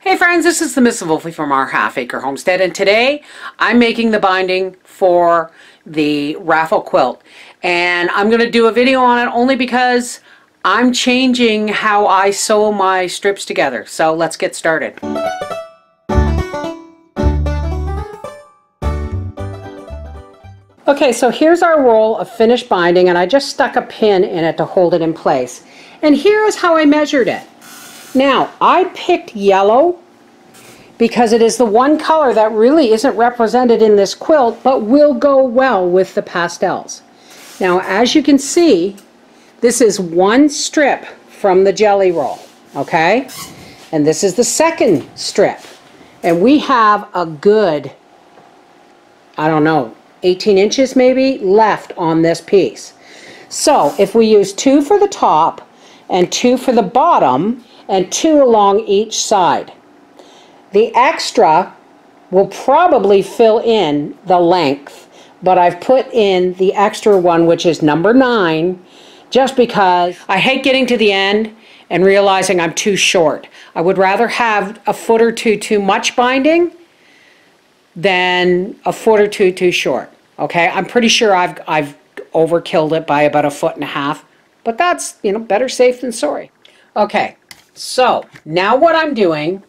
Hey friends, this is the Mrs. Wolfie from our Half Acre Homestead, and today I'm making the binding for the raffle quilt. And I'm going to do a video on it only because I'm changing how I sew my strips together. So let's get started. Okay, so here's our roll of finished binding, and I just stuck a pin in it to hold it in place. And here is how I measured it. Now, I picked yellow because it is the one color that really isn't represented in this quilt, but will go well with the pastels. Now, as you can see, this is one strip from the jelly roll, okay? And this is the second strip. And we have a good, I don't know, 18 inches maybe left on this piece. So if we use 2 for the top and 2 for the bottom and 2 along each side, the extra will probably fill in the length, but I've put in the extra one, which is number 9, just because I hate getting to the end and realizing I'm too short. I would rather have a foot or two too much binding than a foot or two too short. Okay, I'm pretty sure I've overkilled it by about 1.5 feet, but that's, you know, better safe than sorry. Okay, so now what I'm doing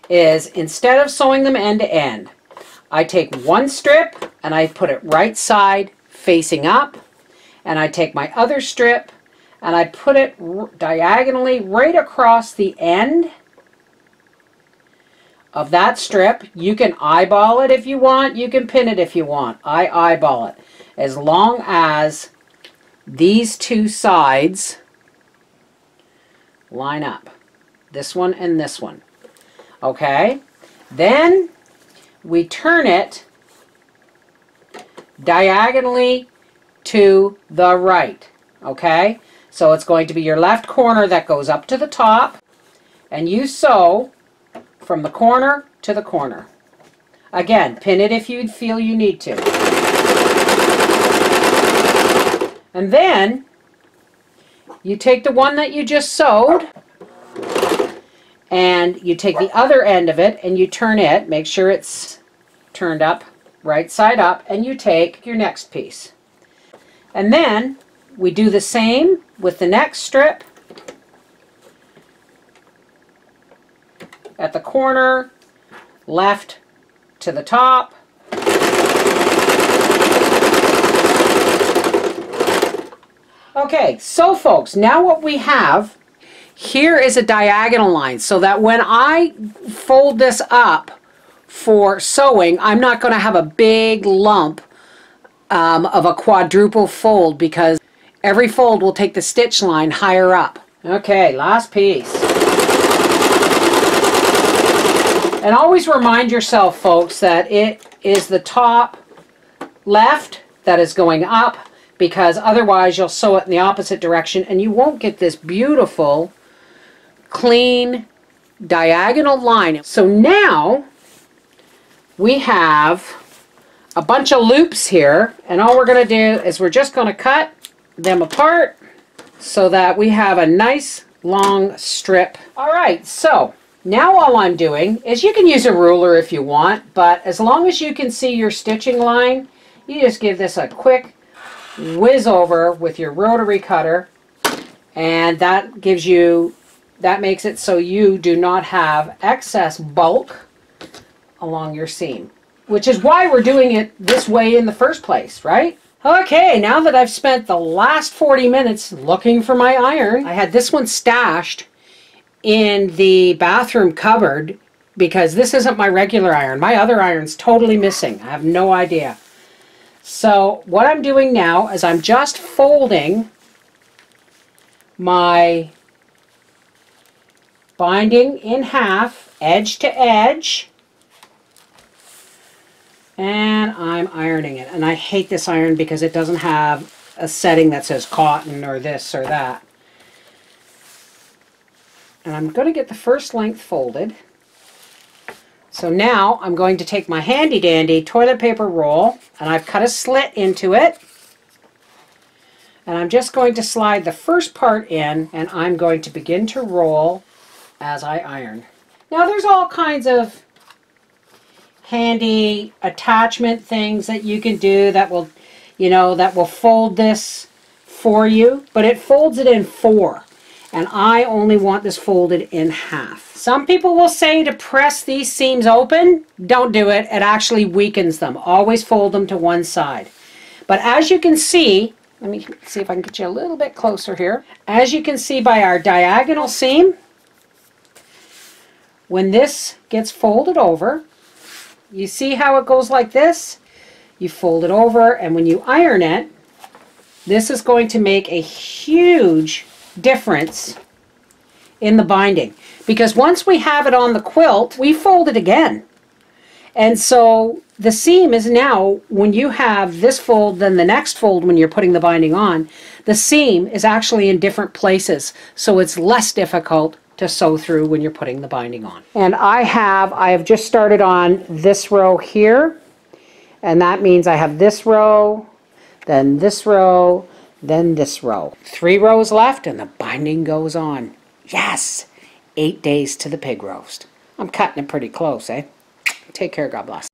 is, instead of sewing them end to end, I take one strip and I put it right side facing up, and I take my other strip and I put it diagonally right across the end of that strip. You can eyeball it if you want, you can pin it if you want. I eyeball it, as long as these two sides line up, this one and this one. Okay, then we turn it diagonally to the right. Okay, so it's going to be your left corner that goes up to the top, and you sew from the corner to the corner. Again, pin it if you feel you need to. And then you take the one that you just sewed, and you take the other end of it and you turn it, make sure it's turned up, right side up, and you take your next piece. And then we do the same with the next strip at the corner, left to the top. Okay, so folks, now what we have here is a diagonal line, so that when I fold this up for sewing, I'm not going to have a big lump of a quadruple fold, because every fold will take the stitch line higher up. Okay, last piece. And always remind yourself, folks, that it is the top left that is going up, because otherwise you'll sew it in the opposite direction and you won't get this beautiful clean diagonal line. So now we have a bunch of loops here, and all we're going to do is we're just going to cut them apart so that we have a nice long strip. Alright, so now all I'm doing is, you can use a ruler if you want, but as long as you can see your stitching line, you just give this a quick whiz over with your rotary cutter, and that gives you, that makes it so you do not have excess bulk along your seam, which is why we're doing it this way in the first place, right? Okay, now that I've spent the last 40 minutes looking for my iron, I had this one stashed in the bathroom cupboard because this isn't my regular iron. My other iron's totally missing. I have no idea. So what I'm doing now is I'm just folding my binding in half, edge to edge, and I'm ironing it. And I hate this iron because it doesn't have a setting that says cotton or this or that. And I'm going to get the first length folded. So now I'm going to take my handy dandy toilet paper roll, and I've cut a slit into it. And I'm just going to slide the first part in, and I'm going to begin to roll as I iron. Now there's all kinds of handy attachment things that you can do that will, you know, that will fold this for you, but it folds it in 4. And I only want this folded in half. Some people will say to press these seams open. Don't do it. It actually weakens them. Always fold them to one side. But as you can see, let me see if I can get you a little bit closer here. As you can see by our diagonal seam, when this gets folded over, you see how it goes like this? You fold it over, and when you iron it, this is going to make a huge difference in the binding. Because once we have it on the quilt, we fold it again. And so the seam is now, when you have this fold, then the next fold when you're putting the binding on, the seam is actually in different places. So it's less difficult to sew through when you're putting the binding on. And I have just started on this row here. And that means I have this row, then this row, then this row. 3 rows left and the binding goes on. Yes! 8 days to the pig roast. I'm cutting it pretty close, eh? Take care, God bless.